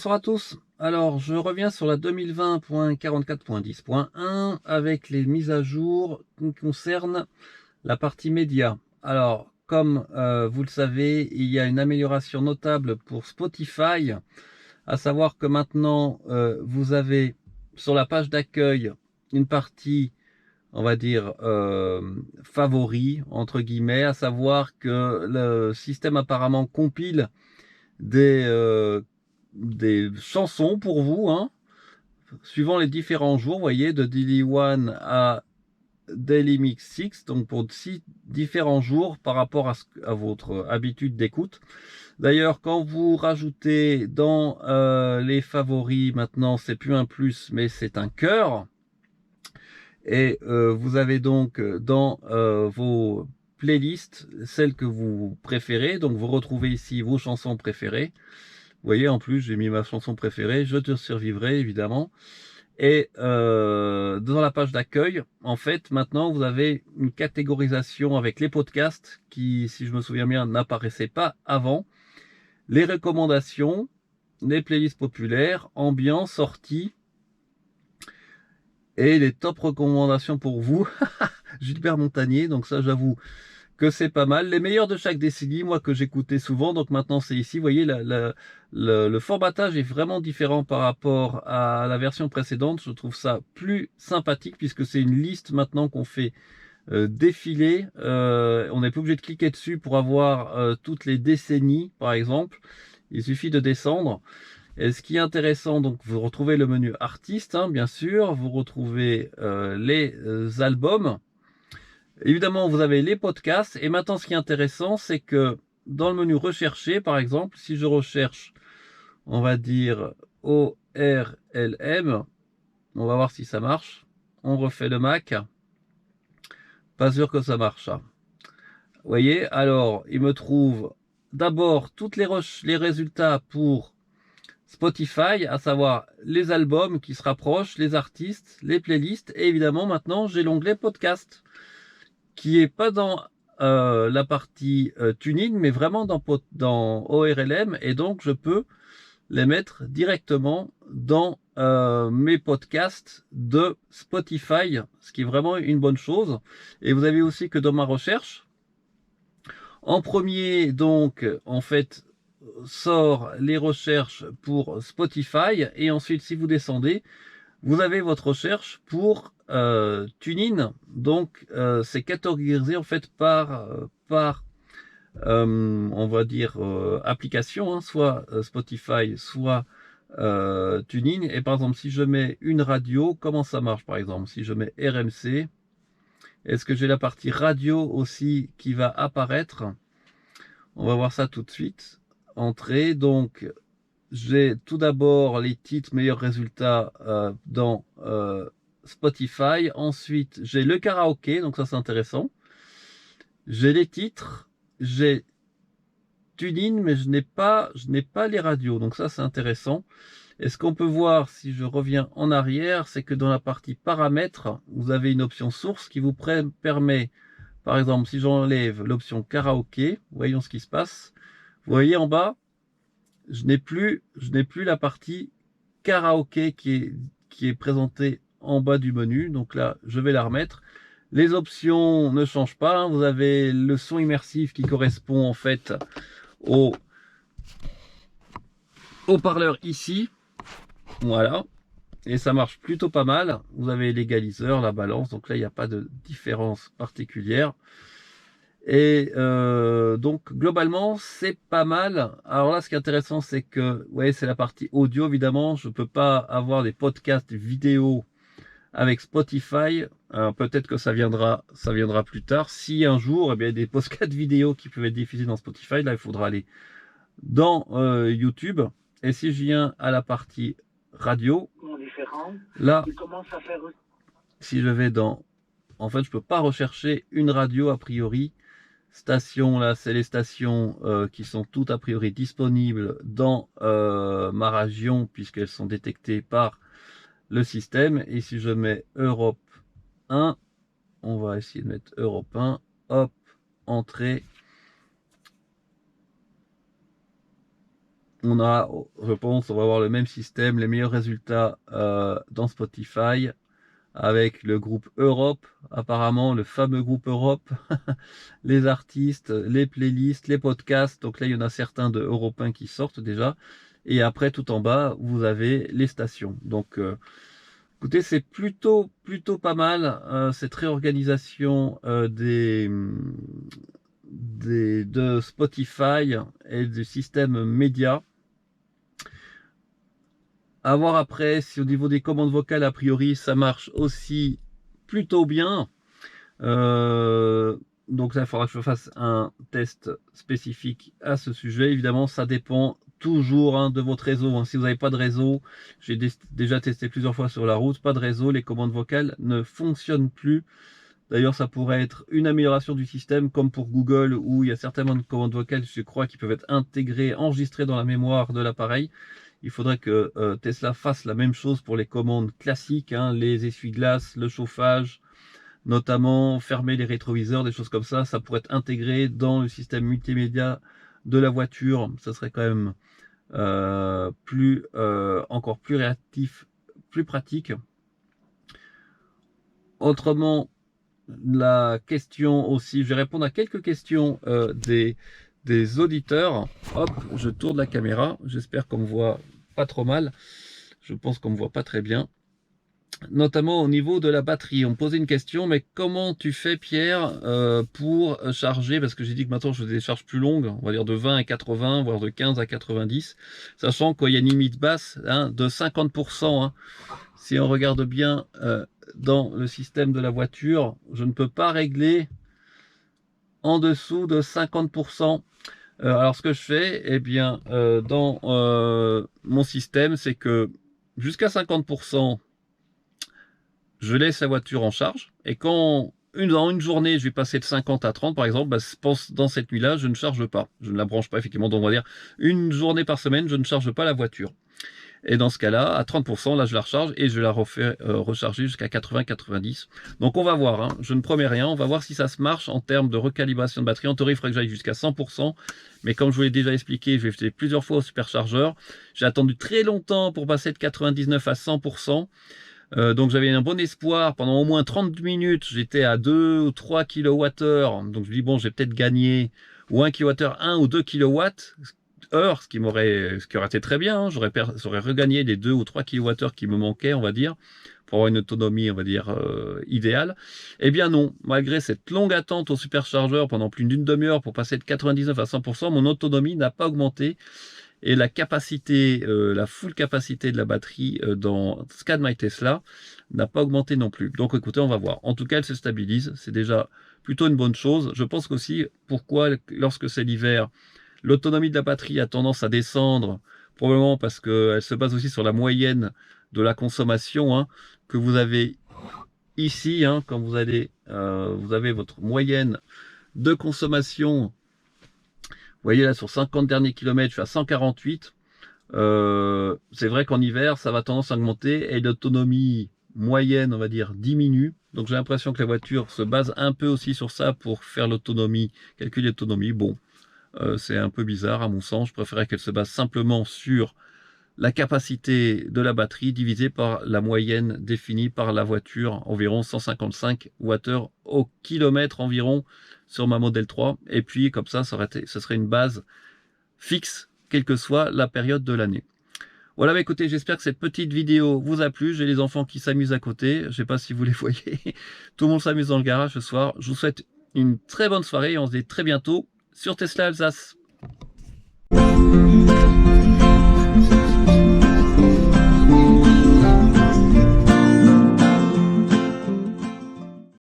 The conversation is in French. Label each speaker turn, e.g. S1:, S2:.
S1: Bonsoir à tous. Alors, je reviens sur la 2020.44.10.1 avec les mises à jour qui concernent la partie média. Alors, comme vous le savez, il y a une amélioration notable pour Spotify, à savoir que maintenant, vous avez sur la page d'accueil une partie, on va dire, favori, entre guillemets, à savoir que le système apparemment compile des chansons pour vous, hein, suivant les différents jours, vous voyez, de Daily One à Daily Mix 6, donc pour 6 différents jours par rapport à votre habitude d'écoute. D'ailleurs, quand vous rajoutez dans les favoris, maintenant, c'est plus un plus, mais c'est un cœur. Et vous avez donc dans vos playlists, celles que vous préférez, donc vous retrouvez ici vos chansons préférées. Vous voyez, en plus, j'ai mis ma chanson préférée, Je te survivrai, évidemment. Et dans la page d'accueil, en fait, maintenant, vous avez une catégorisation avec les podcasts qui, si je me souviens bien, n'apparaissaient pas avant. Les recommandations, les playlists populaires, ambiance, sortie et les top recommandations pour vous. Gilbert Montagnier, donc ça, j'avoue que c'est pas mal. Les meilleurs de chaque décennie, moi, que j'écoutais souvent. Donc maintenant, c'est ici. Vous voyez, le formatage est vraiment différent par rapport à la version précédente. Je trouve ça plus sympathique puisque c'est une liste maintenant qu'on fait défiler. On n'est pas obligé de cliquer dessus pour avoir toutes les décennies, par exemple. Il suffit de descendre. Et ce qui est intéressant, donc vous retrouvez le menu artiste, hein, bien sûr. Vous retrouvez les albums. Évidemment, vous avez les podcasts. Et maintenant, ce qui est intéressant, c'est que dans le menu rechercher, par exemple, si je recherche, on va dire ORLM, on va voir si ça marche. On refait le Mac. Pas sûr que ça marche. Vous voyez, alors, il me trouve d'abord toutes les résultats pour Spotify, à savoir les albums qui se rapprochent, les artistes, les playlists. Et évidemment, maintenant, j'ai l'onglet podcast, qui est pas dans la partie tuning, mais vraiment dans ORLM, et donc je peux les mettre directement dans mes podcasts de Spotify, ce qui est vraiment une bonne chose. Et vous avez aussi que dans ma recherche, en premier, donc, en fait, sort les recherches pour Spotify, et ensuite, si vous descendez, vous avez votre recherche pour TuneIn. Donc, c'est catégorisé en fait par on va dire application, hein, soit Spotify, soit TuneIn. Et par exemple, si je mets une radio, comment ça marche par exemple? Si je mets RMC, est-ce que j'ai la partie radio aussi qui va apparaître? On va voir ça tout de suite. Entrée, donc j'ai tout d'abord les titres meilleurs résultats dans Spotify. Ensuite, j'ai le karaoké, donc ça c'est intéressant. J'ai les titres, j'ai TuneIn, mais je n'ai pas les radios, donc ça c'est intéressant. Et ce qu'on peut voir si je reviens en arrière, c'est que dans la partie paramètres, vous avez une option source qui vous permet, par exemple, si j'enlève l'option karaoké, voyons ce qui se passe. Vous voyez en bas, je n'ai plus la partie karaoké qui est présentée en bas du menu. Donc là, je vais la remettre. Les options ne changent pas, hein. Vous avez le son immersif qui correspond en fait au haut-parleur ici. Voilà. Et ça marche plutôt pas mal. Vous avez l'égaliseur, la balance. Donc là, il n'y a pas de différence particulière. Et donc globalement c'est pas mal. Alors là, ce qui est intéressant, c'est que ouais, c'est la partie audio. Évidemment, je peux pas avoir des podcasts vidéo avec Spotify. Peut-être que ça viendra plus tard. Si un jour, eh bien, des podcasts vidéo qui peuvent être diffusés dans Spotify, là, il faudra aller dans YouTube. Et si je viens à la partie radio, là, si je vais dans, en fait, je peux pas rechercher une radio a priori. Stations, là, c'est les stations qui sont toutes a priori disponibles dans ma région puisqu'elles sont détectées par le système. Et si je mets Europe 1, on va essayer de mettre Europe 1, hop, entrée. on a, je pense, on va avoir le même système, les meilleurs résultats dans Spotify avec le groupe Europe, apparemment le fameux groupe Europe, les artistes, les playlists, les podcasts. Donc là, il y en a certains de européens qui sortent déjà. Et après, tout en bas, vous avez les stations. Donc, écoutez, c'est plutôt pas mal cette réorganisation de Spotify et du système média. À voir après si au niveau des commandes vocales, a priori, ça marche aussi plutôt bien. Donc là, il faudra que je fasse un test spécifique à ce sujet. Évidemment, ça dépend toujours de votre réseau. Si vous n'avez pas de réseau, j'ai déjà testé plusieurs fois sur la route, pas de réseau, les commandes vocales ne fonctionnent plus. D'ailleurs, ça pourrait être une amélioration du système, comme pour Google, où il y a certainement de commandes vocales, je crois, qui peuvent être intégrées, enregistrées dans la mémoire de l'appareil. Il faudrait que Tesla fasse la même chose pour les commandes classiques, les essuie-glaces, le chauffage, notamment fermer les rétroviseurs, des choses comme ça. Ça pourrait être intégré dans le système multimédia de la voiture. Ça serait quand même encore plus réactif, plus pratique. Autrement, la question aussi, je vais répondre à quelques questions des auditeurs. Hop, je tourne la caméra, j'espère qu'on me voit pas trop mal. Je pense qu'on me voit pas très bien. Notamment au niveau de la batterie. On me posait une question, mais comment tu fais, Pierre, pour charger, parce que j'ai dit que maintenant je faisais des charges plus longues, on va dire de 20 à 80, voire de 15 à 90, sachant qu'il y a une limite basse de 50%. Si on regarde bien dans le système de la voiture, je ne peux pas régler en dessous de 50%. Alors ce que je fais, eh bien, dans mon système, c'est que jusqu'à 50%, je laisse la voiture en charge. Et quand dans une journée, je vais passer de 50 à 30, par exemple, dans cette nuit-là, je ne charge pas. Je ne la branche pas, effectivement. Donc on va dire une journée par semaine, je ne charge pas la voiture. Et dans ce cas-là, à 30%, là, je la recharge et je la refais recharger jusqu'à 80-90. Donc, on va voir. Je ne promets rien. On va voir si ça se marche en termes de recalibration de batterie. En théorie, il faudrait que j'aille jusqu'à 100%. Mais comme je vous l'ai déjà expliqué, je vais faire plusieurs fois au superchargeur. J'ai attendu très longtemps pour passer de 99 à 100%. Donc, j'avais un bon espoir. Pendant au moins 30 minutes, j'étais à 2 ou 3 kWh. Donc, je me dis, bon, j'ai peut-être gagné ou 1 kWh, 1 ou 2 kWh. Ce qui aurait été très bien, j'aurais regagné les 2 ou 3 kWh qui me manquaient, on va dire, pour avoir une autonomie, on va dire, idéale. Eh bien non, malgré cette longue attente au superchargeur pendant plus d'une demi-heure pour passer de 99 à 100%, mon autonomie n'a pas augmenté. Et la capacité, la full capacité de la batterie dans Scan My Tesla n'a pas augmenté non plus. Donc écoutez, on va voir. En tout cas, elle se stabilise, c'est déjà plutôt une bonne chose. Je pense qu'aussi, pourquoi lorsque c'est l'hiver, l'autonomie de la batterie a tendance à descendre, probablement parce qu'elle se base aussi sur la moyenne de la consommation que vous avez ici. Quand vous avez votre moyenne de consommation. Vous voyez là, sur 50 derniers kilomètres, je suis à 148. C'est vrai qu'en hiver, ça va tendance à augmenter et l'autonomie moyenne, on va dire, diminue. Donc j'ai l'impression que la voiture se base un peu aussi sur ça pour faire l'autonomie, calculer l'autonomie. Bon. C'est un peu bizarre à mon sens, je préférais qu'elle se base simplement sur la capacité de la batterie divisée par la moyenne définie par la voiture, environ 155 Wh au kilomètre environ sur ma Model 3. Et puis comme ça, ce serait une base fixe, quelle que soit la période de l'année. Voilà, écoutez, j'espère que cette petite vidéo vous a plu. J'ai les enfants qui s'amusent à côté, je ne sais pas si vous les voyez. Tout le monde s'amuse dans le garage ce soir. Je vous souhaite une très bonne soirée et on se dit très bientôt sur Tesla Alsace.